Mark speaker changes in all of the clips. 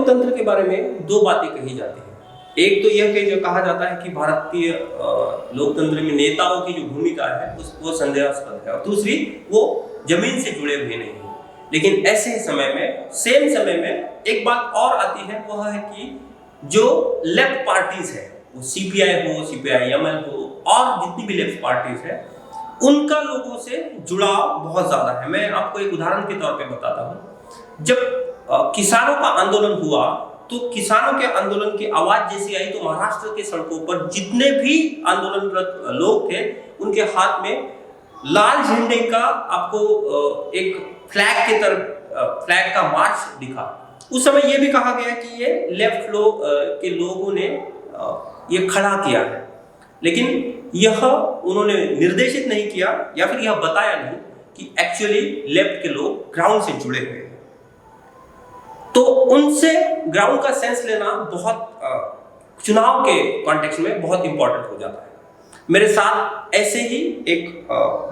Speaker 1: लोकतंत्र के बारे में दो बातें कही जाती हैं। एक तो यह कि जो कहा जाता है कि भारतीय लोकतंत्र में नेताओं की जो भूमिका है वो संदेहास्पद है, और दूसरी वो जमीन से जुड़े हुए नहीं है। लेकिन ऐसे समय में, सेम समय में एक बात और आती है, वह है कि जो लेफ्ट पार्टीज है, वो सीपीआई हो, सीपीआई-एमएल हो, और जितनी भी लेफ्ट पार्टीज है, उनका लोगों से जुड़ाव बहुत ज्यादा है। मैं आपको एक उदाहरण के तौर पे बताता हूँ। जब किसानों का आंदोलन हुआ तो किसानों के आंदोलन की आवाज जैसी आई तो महाराष्ट्र के सड़कों पर जितने भी आंदोलनरत लोग थे उनके हाथ में लाल झंडे का आपको एक फ्लैग के तरफ फ्लैग का मार्च दिखा। उस समय यह भी कहा गया कि ये लेफ्ट के लोगों ने ये खड़ा किया है, लेकिन यह उन्होंने निर्देशित नहीं किया या फिर यह बताया नहीं कि एक्चुअली लेफ्ट के लोग ग्राउंड से जुड़े हुए हैं। तो उनसे ग्राउंड का सेंस लेना बहुत चुनाव के कॉन्टेक्स्ट में बहुत इंपॉर्टेंट हो जाता है। मेरे साथ ऐसे ही एक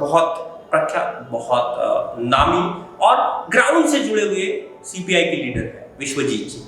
Speaker 1: बहुत प्रख्यात, बहुत नामी और ग्राउंड से जुड़े हुए सीपीआई के लीडर है विश्वजीत जी।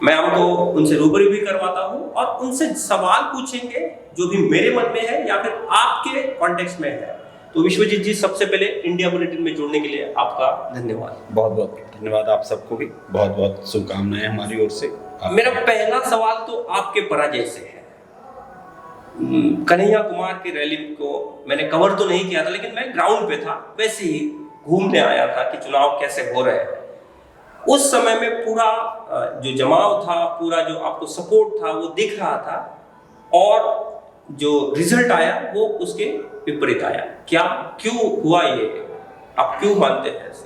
Speaker 1: मैं आपको उनसे रूबरू भी करवाता हूं और उनसे सवाल पूछेंगे जो भी मेरे मन में है या फिर आपके कॉन्टेक्स्ट में है। तो विश्वजीत जी, सबसे पहले इंडिया बुलेटिन में जुड़ने के लिए आपका धन्यवाद।
Speaker 2: बहुत बहुत धन्यवाद। आप सबको भी बहुत बहुत शुभकामनाएं हमारी ओर से।
Speaker 1: मेरा पहला सवाल तो आपके पराजय से है। कन्हैया कुमार की रैली को मैंने कवर तो नहीं किया था, लेकिन मैं ग्राउंड पे था, वैसे ही घूमने आया था कि चुनाव कैसे हो रहे हैं। उस समय में पूरा जो जमाव था, पूरा जो आपको सपोर्ट था वो दिख रहा था, और जो रिजल्ट आया वो उसके विपरीत आया। क्यों हुआ ये, आप क्यों मानते हैं ऐसे?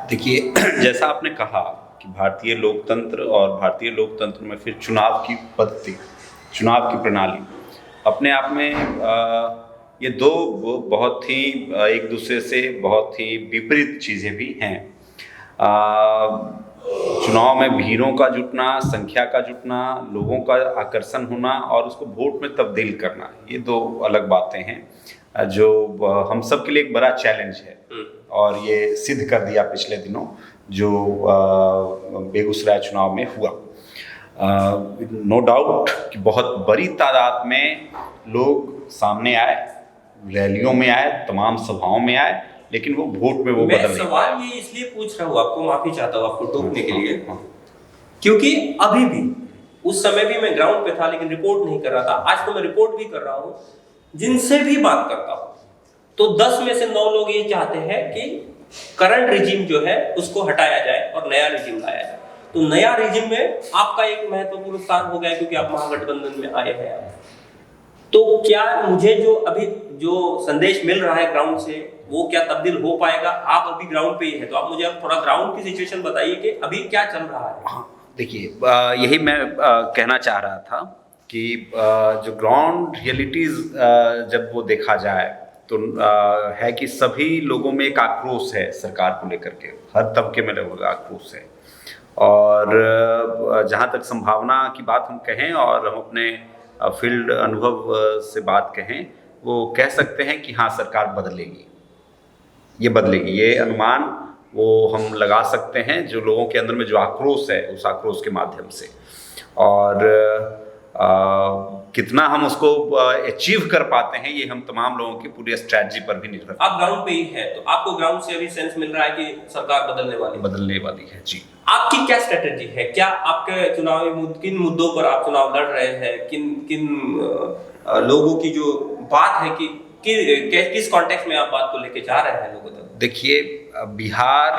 Speaker 2: देखिए, जैसा आपने कहा कि भारतीय लोकतंत्र और भारतीय लोकतंत्र में फिर चुनाव की पद्धति, चुनाव की प्रणाली अपने आप में ये दो बहुत ही एक दूसरे से बहुत ही विपरीत चीज़ें भी हैं। चुनाव में भीड़ों का जुटना, संख्या का जुटना, लोगों का आकर्षण होना और उसको वोट में तब्दील करना, ये दो अलग बातें हैं जो हम सब के लिए एक बड़ा चैलेंज है। और ये सिद्ध कर दिया पिछले दिनों जो बेगूसराय चुनाव में हुआ। नो डाउट कि बहुत बड़ी तादाद में लोग सामने आए, रैलियों में आए, तमाम सभाओं में आए, लेकिन वो वोट में वो बदल नहीं।
Speaker 1: सवाल ये इसलिए पूछ रहा हूँ, आपको माफी चाहता हूँ आपको टोकने के लिए, क्योंकि अभी भी उस समय भी मैं ग्राउंड पे था लेकिन रिपोर्ट नहीं कर रहा था। आज तो मैं रिपोर्ट भी कर रहा हूँ, जिनसे भी बात करता हूँ तो 10 में से 9 लोग ये चाहते हैं कि करंट रिजीम जो है उसको हटाया जाए और नया रिजीम लाया जाए। तो नया रिजीम में आपका एक महत्वपूर्ण स्थान हो गया क्योंकि आप महागठबंधन में आए हैं। तो क्या मुझे जो अभी जो संदेश मिल रहा है ग्राउंड से वो क्या तब्दील हो पाएगा? आप अभी ग्राउंड पे ही है, तो आप मुझे अब थोड़ा ग्राउंड की सिचुएशन बताइए कि अभी क्या चल रहा है।
Speaker 2: देखिए, यही मैं कहना चाह रहा था कि जो ग्राउंड रियलिटीज जब वो देखा जाए तो है कि सभी लोगों में एक आक्रोश है सरकार को लेकर के, हर तबके में लोगों का आक्रोश है। और जहाँ तक संभावना की बात हम कहें और हम अपने फील्ड अनुभव से बात कहें, वो कह सकते हैं कि हाँ, सरकार बदलेगी, ये बदलेगी, ये अनुमान वो हम लगा सकते हैं जो लोगों के अंदर में जो आक्रोश है उस आक्रोश के माध्यम से। और कितना हम उसको अचीव कर पाते हैं ये हम तमाम लोगों की पूरी स्ट्रैटेजी पर भी निर्भर।
Speaker 1: आप ग्राउंड पे ही है तो आपको ग्राउंड से अभी सेंस मिल रहा है कि सरकार बदलने वाली है। जी, आपकी क्या स्ट्रैटेजी है? क्या आपके चुनावी किन मुद्दों पर आप चुनाव लड़ रहे हैं? किन लोगों की जो बात है कि किस कॉन्टेक्स्ट में आप बात को लेके जा रहे हैं लोगों तक?
Speaker 2: देखिए, बिहार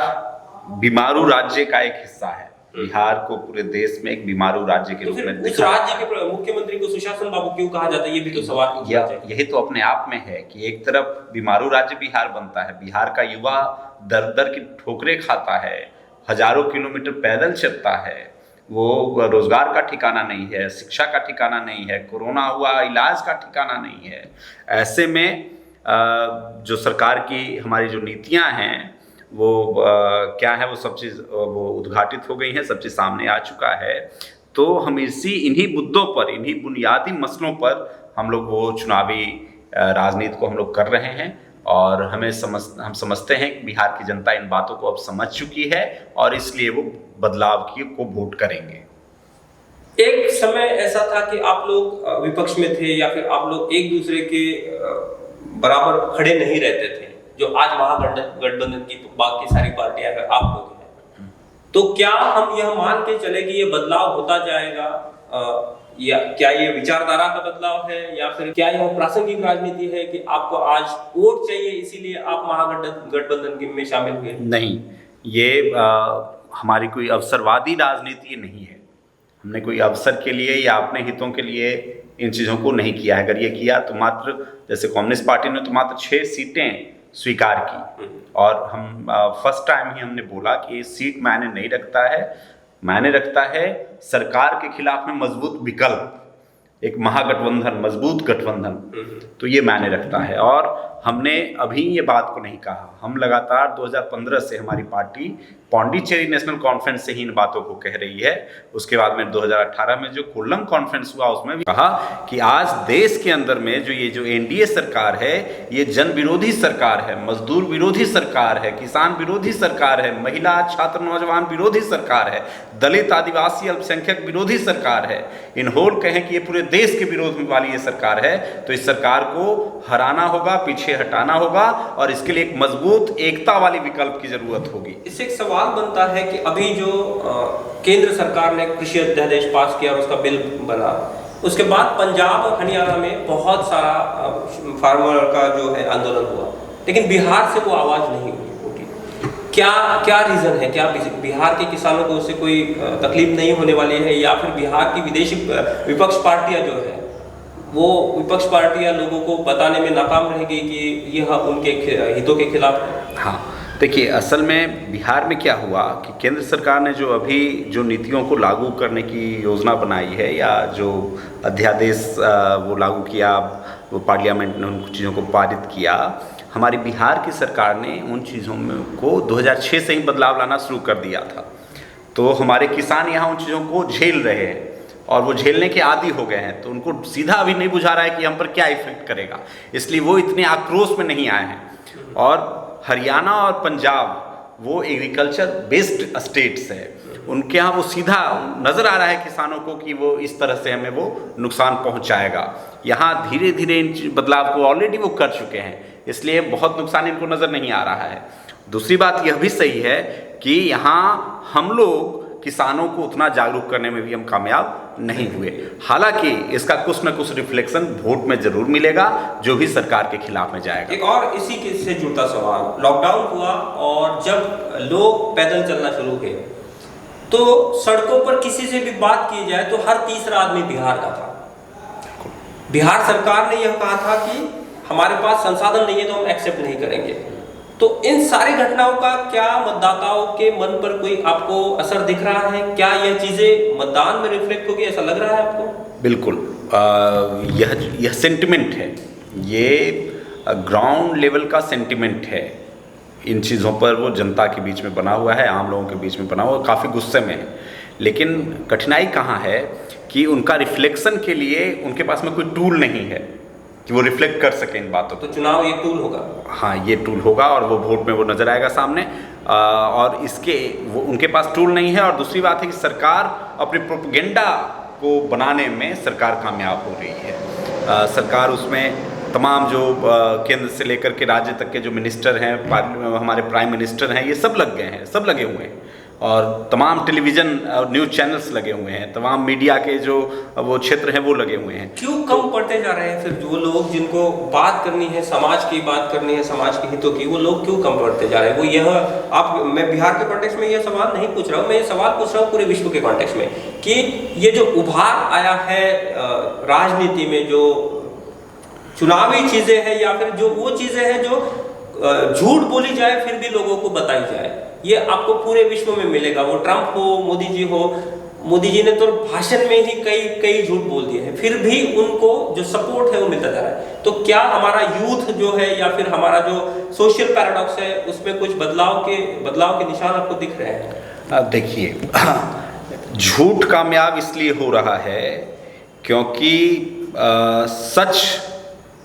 Speaker 2: बीमारू राज्य का एक हिस्सा है। बिहार को पूरे देश में एक बीमारू राज्य के रूप में
Speaker 1: उस राज्य के मुख्यमंत्री को सुशासन बाबू क्यों कहा जाता है? ये भी तो सवाल
Speaker 2: यही तो अपने आप में है कि एक तरफ बीमारू राज्य बिहार बनता है, बिहार का युवा दर दर की ठोकरें खाता है, हजारों किलोमीटर पैदल चलता है, वो रोजगार का ठिकाना नहीं है, शिक्षा का ठिकाना नहीं है, कोरोना हुआ इलाज का ठिकाना नहीं है। ऐसे में जो सरकार की हमारी जो नीतियां हैं वो क्या है, वो सब चीज़ वो उद्घाटित हो गई हैं, सब चीज़ सामने आ चुका है। तो हम इन्हीं मुद्दों पर, इन्हीं बुनियादी मसलों पर हम लोग वो चुनावी राजनीति को हम लोग कर रहे हैं। और हम समझते हैं कि बिहार की जनता इन बातों को अब समझ चुकी है और इसलिए वो बदलाव को वोट करेंगे।
Speaker 1: एक समय ऐसा था कि आप लोग विपक्ष में थे या फिर आप लोग एक दूसरे के बराबर खड़े नहीं रहते थे, जो आज महागठबंधन की बाकी सारी पार्टियां हैं, आप लोग हैं। तो क्या हम यह मान के चले कि ये बदलाव होता जाएगा, या क्या ये विचारधारा का बदलाव है, या फिर क्या यह प्रासंगिक राजनीति है कि आपको आज वोट चाहिए इसीलिए आप महागठबंधन में शामिल हुए?
Speaker 2: नहीं, ये हमारी कोई अवसरवादी राजनीति नहीं है। हमने कोई अवसर के लिए या अपने हितों के लिए इन चीज़ों को नहीं किया है। अगर ये किया तो मात्र, जैसे कम्युनिस्ट पार्टी ने तो मात्र 6 सीटें स्वीकार की, और हम फर्स्ट टाइम ही हमने बोला कि सीट मायने नहीं रखता है, मायने रखता है सरकार के खिलाफ में मजबूत विकल्प, एक महागठबंधन, मजबूत गठबंधन, तो ये मायने रखता है। और हमने अभी ये बात को नहीं कहा, हम लगातार 2015 से हमारी पार्टी पौंडीचेरी नेशनल कॉन्फ्रेंस से ही इन बातों को कह रही है। उसके बाद में 2018 में जो कोल्लम कॉन्फ्रेंस हुआ उसमें भी कहा कि आज देश के अंदर में जो एनडीए सरकार है, ये जन विरोधी सरकार है, मजदूर विरोधी सरकार है, किसान विरोधी सरकार है, महिला छात्र नौजवान विरोधी सरकार है, दलित आदिवासी अल्पसंख्यक विरोधी सरकार है। इन होल कहें कि ये पूरे देश के विरोध में वाली ये सरकार है, तो इस सरकार को हराना होगा, पीछे हटाना होगा, और इसके लिए एक मजबूत एकता वाली विकल्प की जरूरत होगी।
Speaker 1: इससे एक सवाल बनता है कि अभी जो केंद्र सरकार ने कृषि अध्यादेश पास किया और उसका बिल बना, उसके बाद पंजाब हरियाणा में बहुत सारा फार्मर का जो है आंदोलन हुआ, लेकिन बिहार से वो आवाज नहीं उठी। क्या रीजन है? क्या बिहार के किसानों को उससे कोई तकलीफ नहीं होने वाली है, या फिर बिहार की विदेशी विपक्ष पार्टियां जो है वो विपक्ष पार्टियां लोगों को बताने में नाकाम रहेगी कि यह उनके हितों के खिलाफ है?
Speaker 2: हाँ, देखिए, असल में बिहार में क्या हुआ कि केंद्र सरकार ने जो नीतियों को लागू करने की योजना बनाई है, या जो अध्यादेश वो लागू किया, वो पार्लियामेंट ने उन चीज़ों को पारित किया, हमारी बिहार की सरकार ने उन चीज़ों में को 2006 से ही बदलाव लाना शुरू कर दिया था। तो हमारे किसान यहाँ उन चीज़ों को झेल रहे हैं और वो झेलने के आदी हो गए हैं, तो उनको सीधा अभी नहीं बुझा रहा है कि हम पर क्या इफेक्ट करेगा, इसलिए वो इतने आक्रोश में नहीं आए हैं। और हरियाणा और पंजाब वो एग्रीकल्चर बेस्ड स्टेट्स है, उनके यहाँ वो सीधा नज़र आ रहा है किसानों को कि वो इस तरह से हमें वो नुकसान पहुँचाएगा। यहाँ धीरे धीरे इन बदलाव को ऑलरेडी वो कर चुके हैं, इसलिए बहुत नुकसान इनको नज़र नहीं आ रहा है। दूसरी बात यह भी सही है कि यहाँ हम लोग किसानों को उतना जागरूक करने में भी हम कामयाब नहीं हुए। हालांकि इसका कुछ न कुछ रिफ्लेक्शन वोट में जरूर मिलेगा, जो भी सरकार के खिलाफ में जाएगा।
Speaker 1: एक और इसी के से जुड़ता सवाल, लॉकडाउन हुआ और जब लोग पैदल चलना शुरू हुए, तो सड़कों पर किसी से भी बात की जाए तो हर तीसरा आदमी बिहार का था। बिहार सरकार ने यह कहा था कि हमारे पास संसाधन नहीं है तो हम एक्सेप्ट नहीं करेंगे। तो इन सारी घटनाओं का क्या मतदाताओं के मन पर कोई आपको असर दिख रहा है? क्या यह चीजें मतदान में रिफ्लेक्ट होगी, ऐसा लग रहा है आपको?
Speaker 2: बिल्कुल, यह सेंटिमेंट है, ये ग्राउंड लेवल का सेंटिमेंट है। इन चीज़ों पर वो जनता के बीच में बना हुआ है, आम लोगों के बीच में बना हुआ, काफ़ी गुस्से में है। लेकिन कठिनाई कहाँ है कि उनका रिफ्लेक्शन के लिए उनके पास में कोई टूल नहीं है कि वो रिफ्लेक्ट कर सके इन बातों को।
Speaker 1: तो चुनाव ये टूल होगा?
Speaker 2: हाँ, ये टूल होगा और वो वोट में वो नजर आएगा सामने। और इसके वो उनके पास टूल नहीं है। और दूसरी बात है कि सरकार अपनी प्रोपेगेंडा को बनाने में सरकार कामयाब हो रही है। सरकार उसमें तमाम जो केंद्र से लेकर के राज्य तक के जो मिनिस्टर हैं, हमारे प्राइम मिनिस्टर हैं, ये सब लग गए हैं, सब लगे हुए हैं। और तमाम टेलीविज़न और न्यूज़ चैनल्स लगे हुए हैं, तमाम मीडिया के जो वो क्षेत्र हैं वो लगे हुए हैं।
Speaker 1: क्यों कम पड़ते जा रहे हैं फिर वो लोग जिनको बात करनी है, समाज की बात करनी है, समाज के हितों की, वो लोग क्यों कम पड़ते जा रहे हैं? वो यह मैं बिहार के कॉन्टेक्स्ट में यह सवाल नहीं पूछ रहा हूँ, मैं ये सवाल पूछ रहा हूँ पूरे विश्व के कॉन्टेक्स्ट में कि ये जो उभार आया है राजनीति में, जो चुनावी चीज़ें हैं या फिर जो वो चीज़ें हैं जो झूठ बोली जाए फिर भी लोगों को बताई जाए, ये आपको पूरे विश्व में मिलेगा। वो ट्रंप हो, मोदी जी हो, मोदी जी ने तो भाषण में ही कई झूठ बोल दिए हैं, फिर भी उनको जो सपोर्ट है वो मिलता जा रहा है। तो क्या हमारा यूथ जो है या फिर हमारा जो सोशल पैराडॉक्स है उसमें कुछ बदलाव के निशान आपको दिख रहे हैं?
Speaker 2: देखिए, झूठ कामयाब इसलिए हो रहा है क्योंकि सच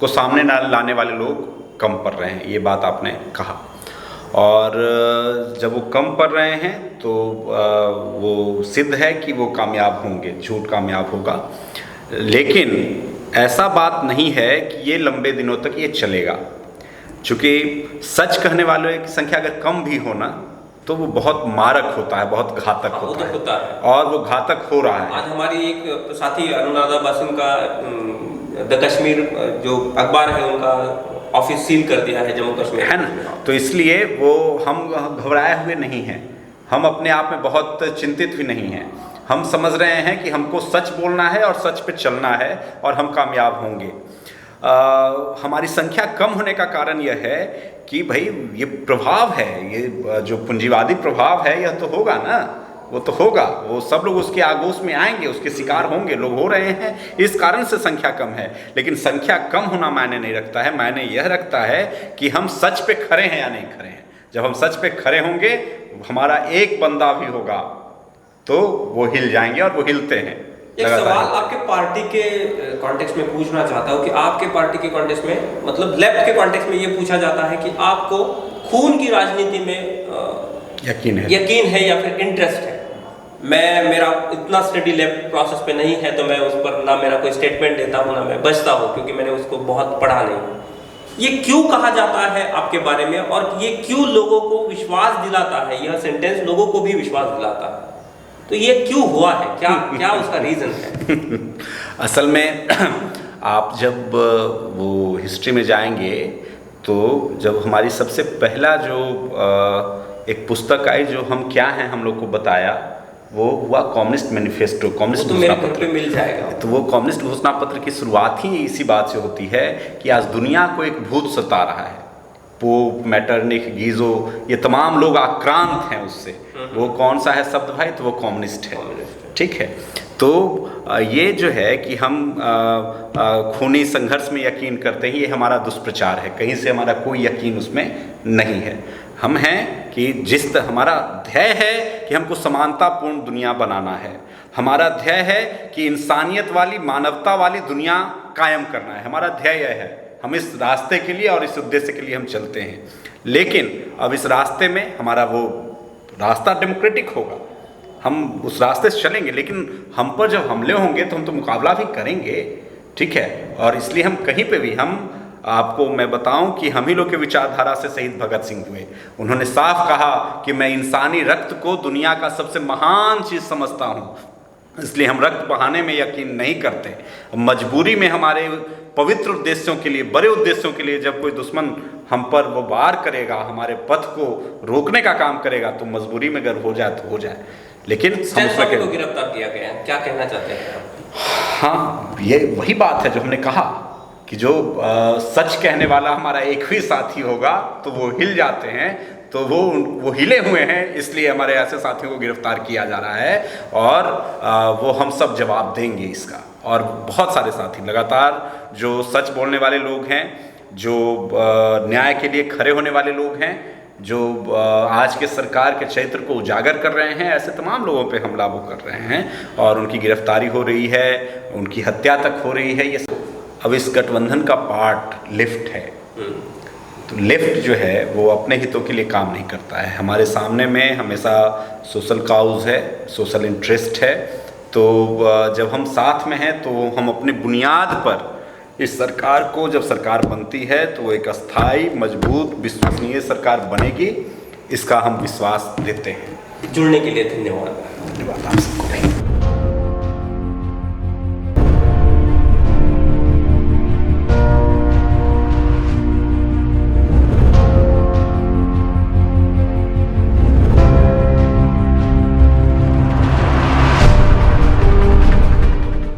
Speaker 2: को सामने लाने वाले लोग कम पड़ रहे हैं, ये बात आपने कहा। और जब वो कम पड़ रहे हैं तो वो सिद्ध है कि वो कामयाब होंगे, झूठ कामयाब होगा। लेकिन ऐसा बात नहीं है कि ये लंबे दिनों तक ये चलेगा, चूँकि सच कहने वालों की संख्या अगर कम भी हो ना तो वो बहुत मारक होता है, बहुत घातक होता है, और वो घातक हो रहा है।
Speaker 1: आज हमारी एक साथी अनुराधा बासुन का द कश्मीर जो अखबार है उनका ऑफिस सील कर दिया है जम्मू कश्मीर,
Speaker 2: है ना। तो इसलिए वो हम घबराए हुए नहीं हैं, हम अपने आप में बहुत चिंतित भी नहीं हैं। हम समझ रहे हैं कि हमको सच बोलना है और सच पे चलना है और हम कामयाब होंगे। हमारी संख्या कम होने का कारण यह है कि भाई ये प्रभाव है, ये जो पूंजीवादी प्रभाव है यह तो होगा ना, वो तो होगा, वो सब लोग उसके आगोश में आएंगे, उसके शिकार होंगे, लोग हो रहे हैं, इस कारण से संख्या कम है। लेकिन संख्या कम होना मायने नहीं रखता है, मायने यह रखता है कि हम सच पे खड़े हैं या नहीं खड़े हैं। जब हम सच पे खड़े होंगे, हमारा एक बंदा भी होगा तो वो हिल जाएंगे, और वो हिलते हैं।
Speaker 1: एक सवाल आपके पार्टी के कॉन्टेक्स्ट में पूछना चाहता हूँ कि आपके पार्टी के कॉन्टेक्स्ट में, मतलब लेफ्ट के कॉन्टेक्स्ट में ये पूछा जाता है कि आपको खून की राजनीति में यकीन है या फिर इंटरेस्ट है। मेरा इतना स्टडी लेफ्ट प्रोसेस पे नहीं है तो मैं उस पर ना मेरा कोई स्टेटमेंट देता हूँ ना मैं बचता हूँ, क्योंकि मैंने उसको बहुत पढ़ा नहीं। ये क्यों कहा जाता है आपके बारे में, और ये क्यों लोगों को विश्वास दिलाता है, यह सेंटेंस लोगों को भी विश्वास दिलाता है, तो ये क्यों हुआ है, क्या उसका रीजन है?
Speaker 2: असल में आप जब वो हिस्ट्री में जाएंगे तो जब हमारी सबसे पहला जो एक पुस्तक आई जो हम क्या हैं हम लोग को बताया, वो हुआ कम्युनिस्ट मैनिफेस्टो, कम्युनिस्ट घोषणा पत्र।
Speaker 1: मिल जाएगा।
Speaker 2: तो वो कम्युनिस्ट घोषणा पत्र की शुरुआत ही इसी बात से होती है कि आज दुनिया को एक भूत सता रहा है। पोप, मैटरनिक, गीजो, ये तमाम लोग आक्रांत हैं उससे। वो कौन सा है शब्द भाई? तो वो कम्युनिस्ट है, ठीक है। तो ये जो है कि हम खूनी संघर्ष में यकीन करते हैं, ये हमारा दुष्प्रचार है, कहीं से हमारा कोई यकीन उसमें नहीं है। हम हैं कि हमारा ध्येय है कि हमको समानतापूर्ण दुनिया बनाना है, हमारा ध्येय है कि इंसानियत वाली, मानवता वाली दुनिया कायम करना है, हमारा ध्येय है। हम इस रास्ते के लिए और इस उद्देश्य के लिए हम चलते हैं। लेकिन अब इस रास्ते में हमारा वो रास्ता डेमोक्रेटिक होगा, हम उस रास्ते से चलेंगे, लेकिन हम पर जब हमले होंगे तो हम तो मुकाबला भी करेंगे, ठीक है। और इसलिए हम कहीं पे भी, हम आपको मैं बताऊं कि हम ही लोग के विचारधारा से शहीद भगत सिंह हुए। उन्होंने साफ कहा कि मैं इंसानी रक्त को दुनिया का सबसे महान चीज़ समझता हूँ, इसलिए हम रक्त बहाने में यकीन नहीं करते। मजबूरी में हमारे पवित्र उद्देश्यों के लिए, बड़े उद्देश्यों के लिए जब कोई दुश्मन हम पर वो वार करेगा, हमारे पथ को रोकने का काम करेगा, तो मजबूरी में अगर हो जाए तो हो जाए। लेकिन
Speaker 1: हम को गिरफ्तार किया गया है, क्या कहना चाहते हैं?
Speaker 2: हाँ, ये वही बात है जो हमने कहा कि जो सच कहने वाला हमारा एक ही साथी होगा तो वो हिल जाते हैं, तो वो हिले हुए हैं, इसलिए हमारे ऐसे साथियों को गिरफ्तार किया जा रहा है। और वो हम सब जवाब देंगे इसका। और बहुत सारे साथी लगातार जो सच बोलने वाले लोग हैं, जो न्याय के लिए खड़े होने वाले लोग हैं, जो आज के सरकार के चरित्र को उजागर कर रहे हैं, ऐसे तमाम लोगों पे हमला वो कर रहे हैं और उनकी गिरफ्तारी हो रही है, उनकी हत्या तक हो रही है। ये अब इस गठबंधन का पार्ट लेफ्ट है, तो लेफ्ट जो है वो अपने हितों के लिए काम नहीं करता है। हमारे सामने में हमेशा सोशल काउज है, सोशल इंटरेस्ट है। तो जब हम साथ में हैं तो हम अपनी बुनियाद पर इस सरकार को, जब सरकार बनती है तो वो एक अस्थाई, मजबूत, विश्वसनीय सरकार बनेगी, इसका हम विश्वास देते हैं।
Speaker 1: जुड़ने के लिए धन्यवाद।
Speaker 2: धन्यवाद आप सबको भी।